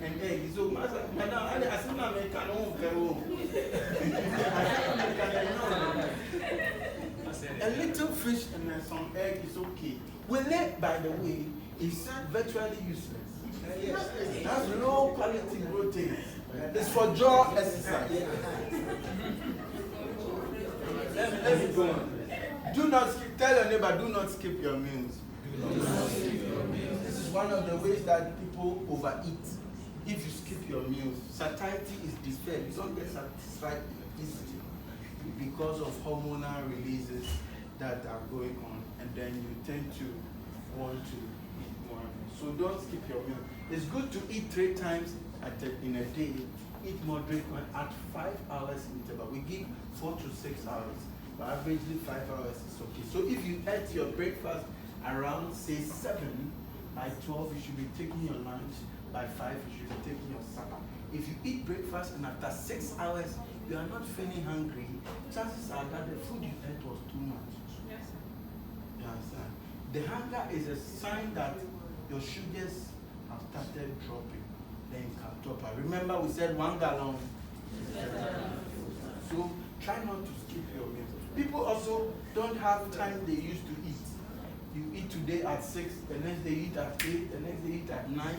and egg. So, madam, I said, no, I can't. A little fish and then some egg is okay. Willet, by the way, is virtually useless. It has low quality protein. It's for jaw exercise. Let me go on. Do not skip. Tell your neighbor, do not skip your meals. This is one of the ways that people overeat. If you skip your meals, satiety is despair. You don't get satisfied easily because of hormonal releases that are going on, and then you tend to want to eat more. So don't skip your meal. It's good to eat 3 times in a day. Eat moderate at 5 hours interval. We give 4 to 6 hours, but averagely 5 hours is okay. So if you ate your breakfast around, say, 7, by 12 you should be taking your lunch. By 5 you should be taking your supper. If you eat breakfast and after 6 hours you are not feeling hungry, chances are that the food you ate was too much. Yes, sir. You understand? The hunger is a sign that your sugars have started dropping. Then you can top up. Remember we said 1 gallon. So try not to skip your meals. People also don't have time they used to eat. You eat today at 6, the next day you eat at 8, the next day you eat at 9.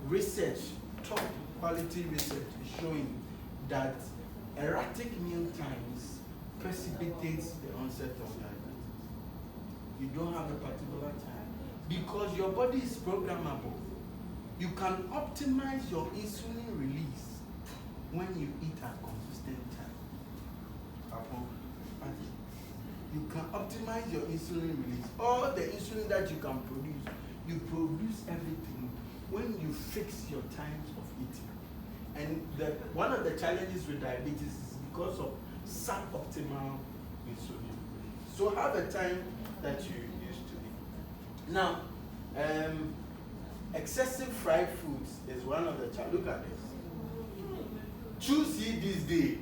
Research, top quality research is showing that erratic meal times precipitates the onset of diabetes. You don't have a particular time because your body is programmable. You can optimize your insulin release when you eat at consistent time. You can optimize your insulin release. All the insulin that you can produce, you produce everything when you fix your times of eating. And one of the challenges with diabetes is because of suboptimal insulin. So have a time that you used to eat. Now, excessive fried foods is one of the challenges. Look at this. Choose ye this day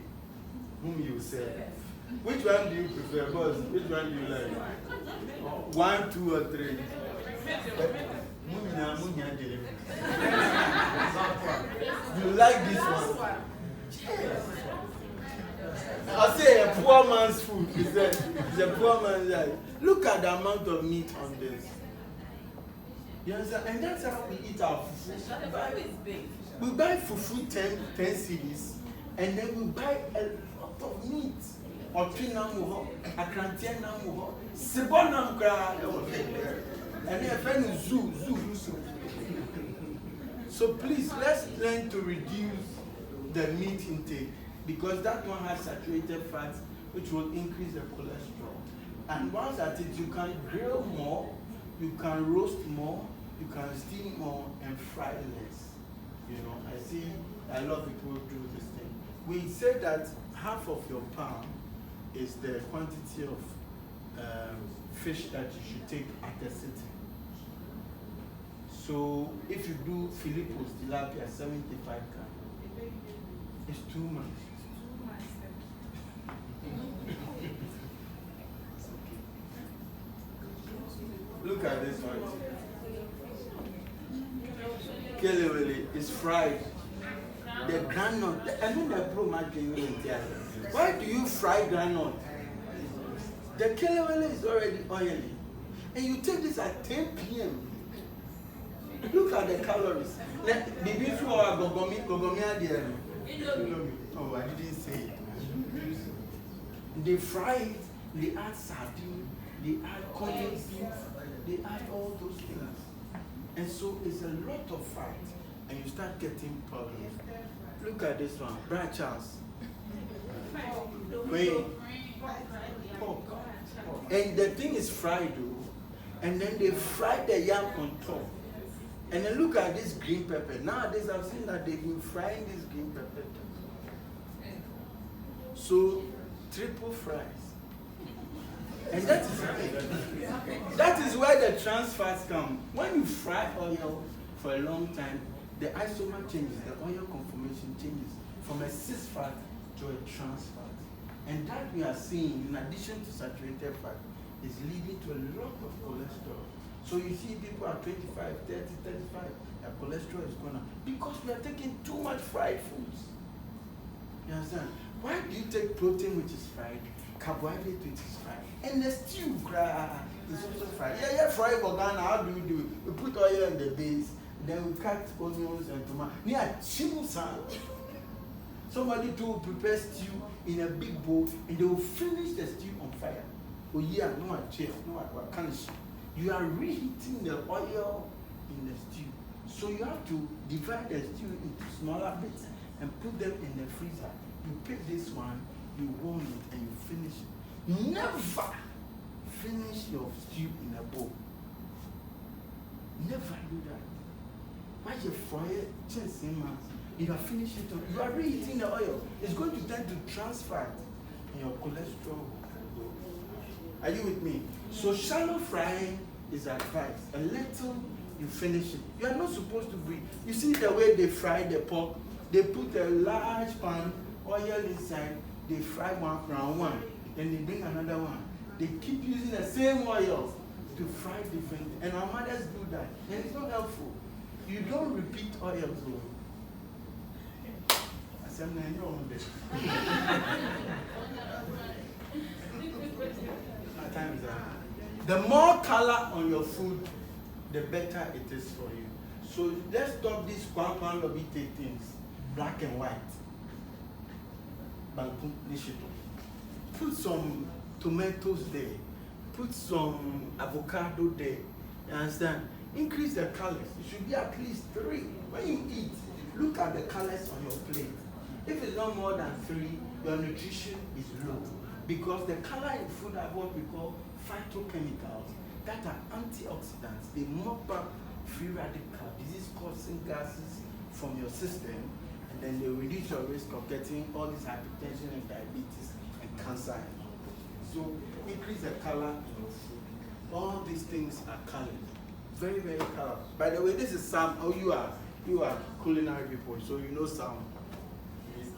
whom you serve. Which one do you prefer, boss? Which one do you like? 1, 2, or 3? You like this one? I say a poor man's food. It's a poor man's life. Look at the amount of meat on this. You understand? And that's how we eat our fufu. We buy fufu 10 cedis, and then we buy a lot of meat. Otinamuho, Akrantianamuho, Sibonam gra, and a friend is zoo. So please, let's learn to reduce the meat intake because that one has saturated fats which will increase the cholesterol. And once at it, you can grill more, you can roast more, you can steam more and fry less. You know, I see a lot of people do this thing. We say that half of your palm is the quantity of fish that you should take at a sitting. So if you do Filippo's tilapia 75 grams, it's too much. Look at this one. Kelewele is fried. The granite, I mean the pro why do you fry granite? The kelewele is already oily. And you take this at 10 p.m. Look at the calories. Oh, I didn't say it. They fry it, they add sardine, they add corned beef, they add all those things. And so it's a lot of fat, and you start getting problems. Look at this one, Brad Charles. Wait. Pork. And the thing is fried though. And then they fry the yam on top. And then look at this green pepper. Nowadays I've seen that they've been frying this green pepper. So triple fries. And that is where the trans fats come. When you fry oil for a long time, the isomer changes, the oil conformation changes from a cis fat to a trans fat. And that we are seeing, in addition to saturated fat, is leading to a lot of cholesterol. So you see people at 25, 30, 35, their cholesterol is going up because we are taking too much fried foods. You understand? Why do you take protein which is fried, carbohydrate which is fried, and the stew is also fried? Yeah, fried Ghana. How do we do it? We put oil in the base, then we cut onions and tomatoes. Yeah, chimusan. Somebody to prepare stew in a big bowl, and they will finish the stew on fire. Oh yeah, no chef, no what kind of stew. You are reheating the oil in the stew. So you have to divide the stew into smaller bits and put them in the freezer. You pick this one, you warm it, and you finish it. Never finish your stew in a bowl. Never do that. Why you fry it? You have finished it. You are reheating the oil. It's going to tend to transfer in your cholesterol. Are you with me? So shallow frying is advised. A little, you finish it. You are not supposed to breathe. You see the way they fry the pork? They put a large pan, oil inside, they fry round one, then they bring another one. They keep using the same oil to fry different. And our mothers do that. And it's not helpful. You don't repeat oils. I said, man, you're on this. Time is up. The more color on your food, the better it is for you. So let's stop these kwan lobby things, black and white. Put some tomatoes there. Put some avocado there. You understand? Increase the colors. It should be at least 3. When you eat, look at the colors on your plate. If it's not more than 3, your nutrition is low. Because the color in food are what we call phytochemicals that are antioxidants. They mop up free radical disease-causing gases from your system, and then they reduce your risk of getting all this hypertension and diabetes and cancer. So increase the color in your food. All these things are colored. Very, very colorful. By the way, this is Sam. Oh, you are culinary people, so you know salmon.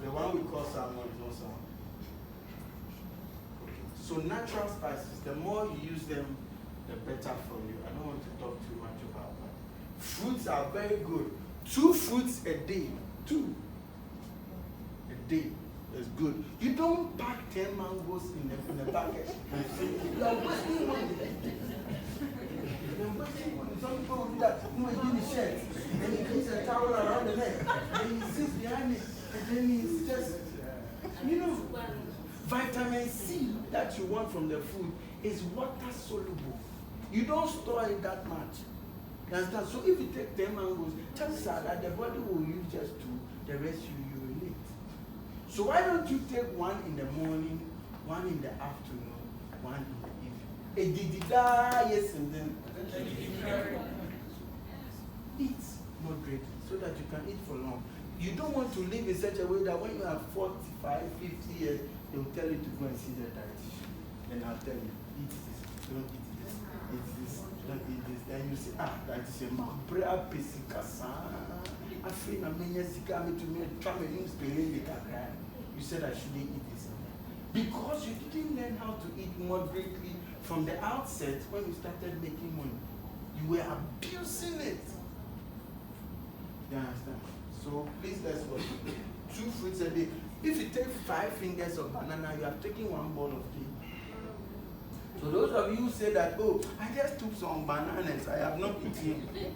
The one we call salmon is not salmon. So natural spices, the more you use them, the better for you. I don't want to talk too much about that. Fruits are very good. 2 fruits a day. 2 a day is good. You don't pack 10 mangoes in a packet and say, you are wasting money. Some people will do that. You might give the shirt, and he puts a towel around the neck, and he sits behind it, and then he's just, vitamin C that you want from the food is water soluble. You don't store it that much. You understand? So if you take 10 mangoes, chances are that the body will use just 2, the rest you urinate. So why don't you take 1 in the morning, 1 in the afternoon, 1 in the evening? Yes, and then eat moderately so that you can eat for long. You don't want to live in such a way that when you are 45, 50 years, they will tell you to go and see the dietitian. Then I'll tell you, eat this, don't eat this, eat this, don't eat this. Then you say, dietitian, ma bra pesikasa. I feel I'm in Yesika to me, try my name's You said I shouldn't eat this. Because you didn't learn how to eat moderately from the outset when you started making money. You were abusing it. You understand? So please let's watch. 2 fruits a day. If you take 5 fingers of banana, you are taking 1 bowl of cake. So those of you who say that, oh, I just took some bananas, I have not eaten. You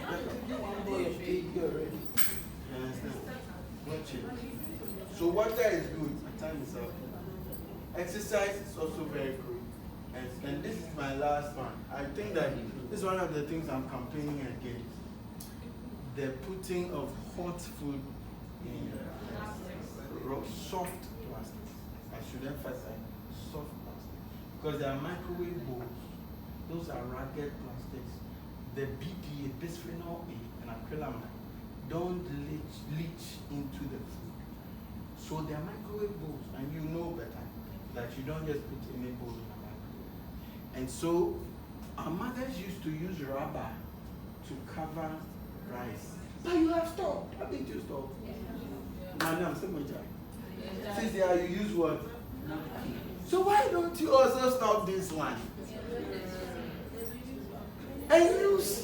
are taking 1 bowl of cake already. You understand? Watch it. So water is good. My time is up. Exercise is also very good. And this is my last one. I think that this is one of the things I'm campaigning against. The putting of hot food in soft plastic. I should emphasize soft plastic. Because there are microwave bowls. Those are rugged plastics. The BPA, bisphenol A, and acrylamide don't leach into the food. So they are microwave bowls, and you know better that you don't just put any bowl in a microwave. And so our mothers used to use rubber to cover rice. But you have stopped. Haven't you stopped? Madam, say my child. Since there you use what? So why don't you also stop this one?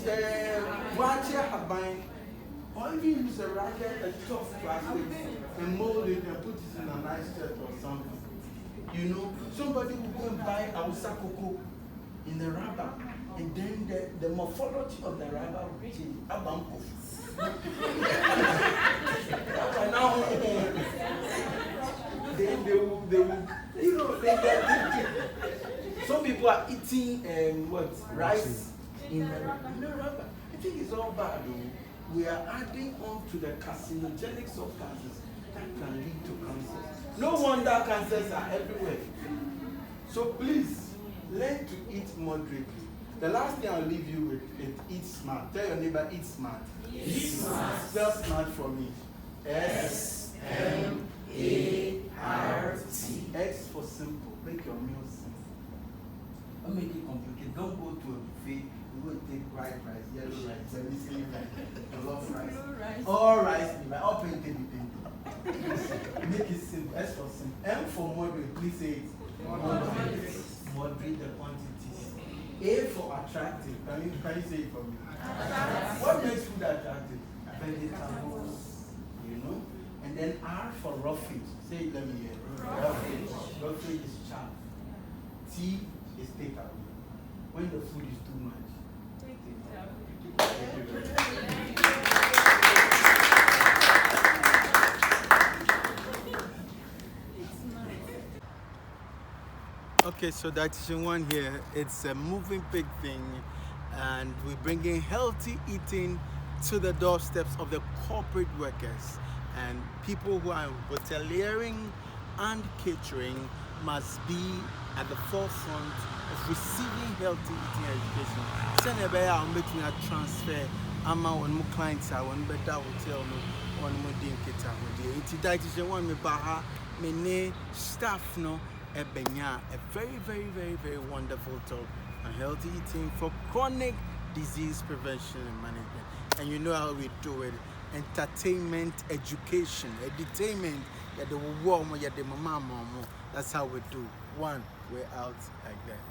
use water habine, or even use a soft plastic and mold it and put it in a nice shirt or something. You know, somebody will go and buy Hausa cocoa in the rubber, and then the morphology of the rubber will change. They will, you know, some people are eating rice in the rubber. I think it's all bad though. We are adding on to the carcinogenic substances that can lead to cancer. No wonder cancers are everywhere. So please, learn to eat moderately. The last thing I'll leave you with is eat smart. Tell your neighbor, eat smart. Eat smart. Spell smart for me. S-M-A-R-T. X for simple. Make your meal simple. Don't make it complicated. Don't go to a buffet. You go take white rice, yellow rice, Chinese rice, jollof rice. All rice, all painted. Make it simple. S for simple. M for moderate. Please say it. Moderate. Moderate the quantities. A for attractive. Can you say it for me? Attractive. What makes food attractive? Vegetables. You know? And then R for roughage. Say it, let me hear. Roughage. Roughage is chaff. T is takeaway. When the food is too much. Okay, so Dietitian 1 here, it's a moving big thing, and we're bringing healthy eating to the doorsteps of the corporate workers, and people who are hoteliering and catering must be at the forefront of receiving healthy eating education. Send a bear on between a transfer, one more clients are one better hotel, one more dim kita. It's Dietitian 1 me baha, me ne staff no. A very, very, very, very wonderful talk on healthy eating for chronic disease prevention and management. And you know how we do it. Entertainment, education, edutainment, the warm, the mama. That's how we do. One, we're out like that.